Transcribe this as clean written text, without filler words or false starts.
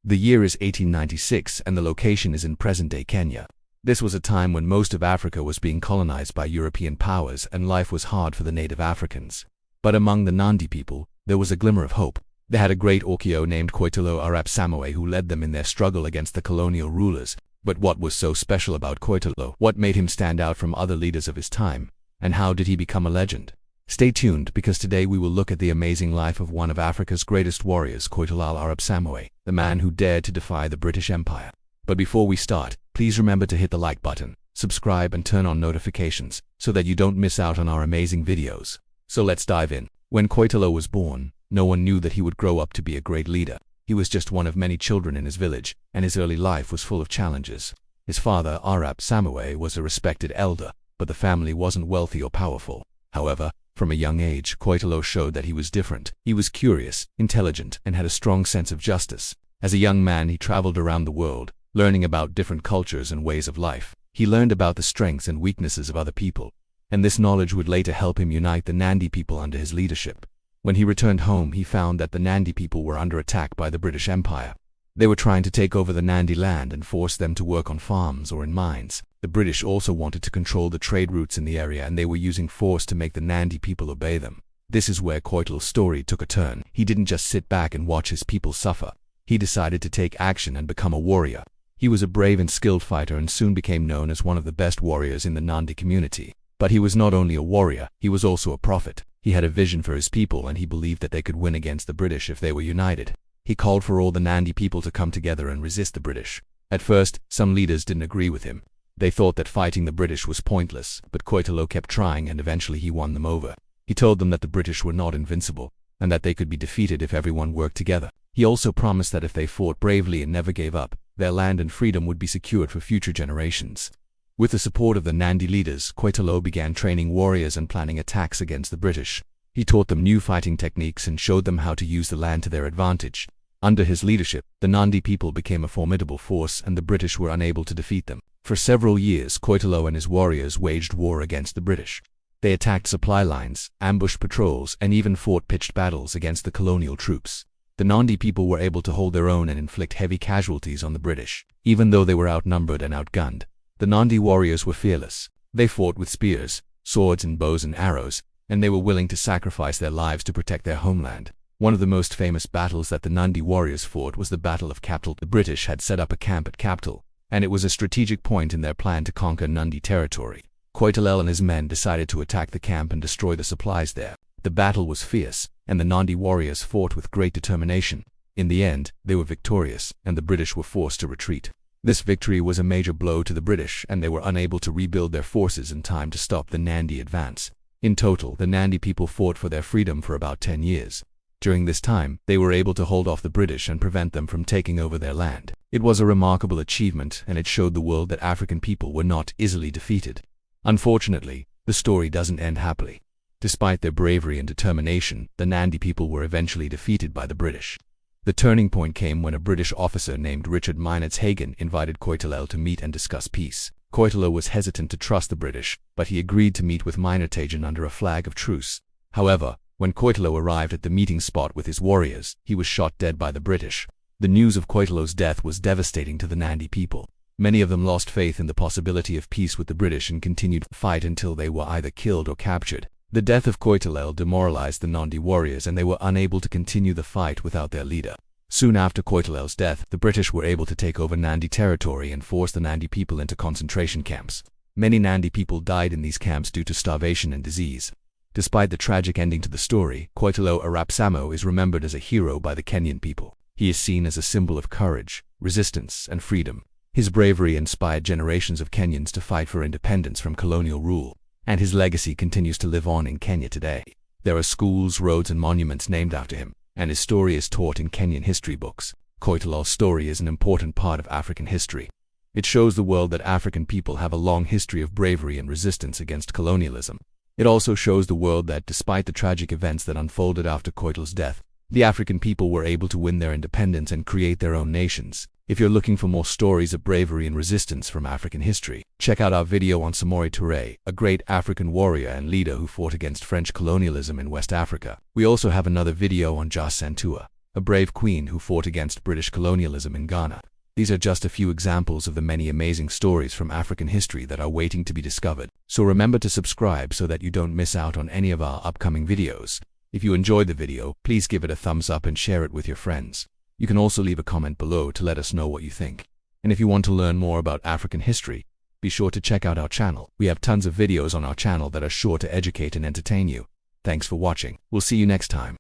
The year is 1896 and the location is in present-day Kenya. This was a time when most of Africa was being colonized by European powers and life was hard for the native Africans. But among the Nandi people, there was a glimmer of hope. They had a great Orkoiyot named Koitalel Arap Samoei who led them in their struggle against the colonial rulers. But what was so special about Koitalel? What made him stand out from other leaders of his time? And how did he become a legend? Stay tuned, because today we will look at the amazing life of one of Africa's greatest warriors, Koitalel Arap Samoei, the man who dared to defy the British Empire. But before we start, please remember to hit the like button, subscribe and turn on notifications so that you don't miss out on our amazing videos. So let's dive in. When Koitalel was born, no one knew that he would grow up to be a great leader. He was just one of many children in his village, and his early life was full of challenges. His father, Arap Samoei, was a respected elder, but the family wasn't wealthy or powerful. However, from a young age, Koitalel showed that he was different. He was curious, intelligent, and had a strong sense of justice. As a young man, he traveled around the world, learning about different cultures and ways of life. He learned about the strengths and weaknesses of other people, and this knowledge would later help him unite the Nandi people under his leadership. When he returned home, he found that the Nandi people were under attack by the British Empire. They were trying to take over the Nandi land and force them to work on farms or in mines. The British also wanted to control the trade routes in the area, and they were using force to make the Nandi people obey them. This is where Koitalel's story took a turn. He didn't just sit back and watch his people suffer. He decided to take action and become a warrior. He was a brave and skilled fighter and soon became known as one of the best warriors in the Nandi community. But he was not only a warrior, he was also a prophet. He had a vision for his people and he believed that they could win against the British if they were united. He called for all the Nandi people to come together and resist the British. At first, some leaders didn't agree with him. They thought that fighting the British was pointless, but Koitalel kept trying and eventually he won them over. He told them that the British were not invincible, and that they could be defeated if everyone worked together. He also promised that if they fought bravely and never gave up, their land and freedom would be secured for future generations. With the support of the Nandi leaders, Koitalel began training warriors and planning attacks against the British. He taught them new fighting techniques and showed them how to use the land to their advantage. Under his leadership, the Nandi people became a formidable force and the British were unable to defeat them. For several years, Koitalel and his warriors waged war against the British. They attacked supply lines, ambushed patrols, and even fought pitched battles against the colonial troops. The Nandi people were able to hold their own and inflict heavy casualties on the British. Even though they were outnumbered and outgunned, the Nandi warriors were fearless. They fought with spears, swords and bows and arrows, and they were willing to sacrifice their lives to protect their homeland. One of the most famous battles that the Nandi warriors fought was the Battle of Capital. The British had set up a camp at Capital, and it was a strategic point in their plan to conquer Nandi territory. Koitalel and his men decided to attack the camp and destroy the supplies there. The battle was fierce, and the Nandi warriors fought with great determination. In the end, they were victorious, and the British were forced to retreat. This victory was a major blow to the British, and they were unable to rebuild their forces in time to stop the Nandi advance. In total, the Nandi people fought for their freedom for about 10 years. During this time, they were able to hold off the British and prevent them from taking over their land. It was a remarkable achievement, and it showed the world that African people were not easily defeated. Unfortunately, the story doesn't end happily. Despite their bravery and determination, the Nandi people were eventually defeated by the British. The turning point came when a British officer named Richard Meinertzhagen invited Koitalel to meet and discuss peace. Koitalel was hesitant to trust the British, but he agreed to meet with Meinertzhagen under a flag of truce. However, when Koitalel arrived at the meeting spot with his warriors, he was shot dead by the British. The news of Koitalel's death was devastating to the Nandi people. Many of them lost faith in the possibility of peace with the British and continued to fight until they were either killed or captured. The death of Koitalel demoralized the Nandi warriors and they were unable to continue the fight without their leader. Soon after Koitalel's death, the British were able to take over Nandi territory and force the Nandi people into concentration camps. Many Nandi people died in these camps due to starvation and disease. Despite the tragic ending to the story, Koitalel Arap Samoei is remembered as a hero by the Kenyan people. He is seen as a symbol of courage, resistance, and freedom. His bravery inspired generations of Kenyans to fight for independence from colonial rule, and his legacy continues to live on in Kenya today. There are schools, roads, and monuments named after him, and his story is taught in Kenyan history books. Koitalel's story is an important part of African history. It shows the world that African people have a long history of bravery and resistance against colonialism. It also shows the world that despite the tragic events that unfolded after Koitalel's death, the African people were able to win their independence and create their own nations. If you're looking for more stories of bravery and resistance from African history, check out our video on Samoei Ture, a great African warrior and leader who fought against French colonialism in West Africa. We also have another video on Jas Santua, a brave queen who fought against British colonialism in Ghana. These are just a few examples of the many amazing stories from African history that are waiting to be discovered. So remember to subscribe so that you don't miss out on any of our upcoming videos. If you enjoyed the video, please give it a thumbs up and share it with your friends. You can also leave a comment below to let us know what you think. And if you want to learn more about African history, be sure to check out our channel. We have tons of videos on our channel that are sure to educate and entertain you. Thanks for watching. We'll see you next time.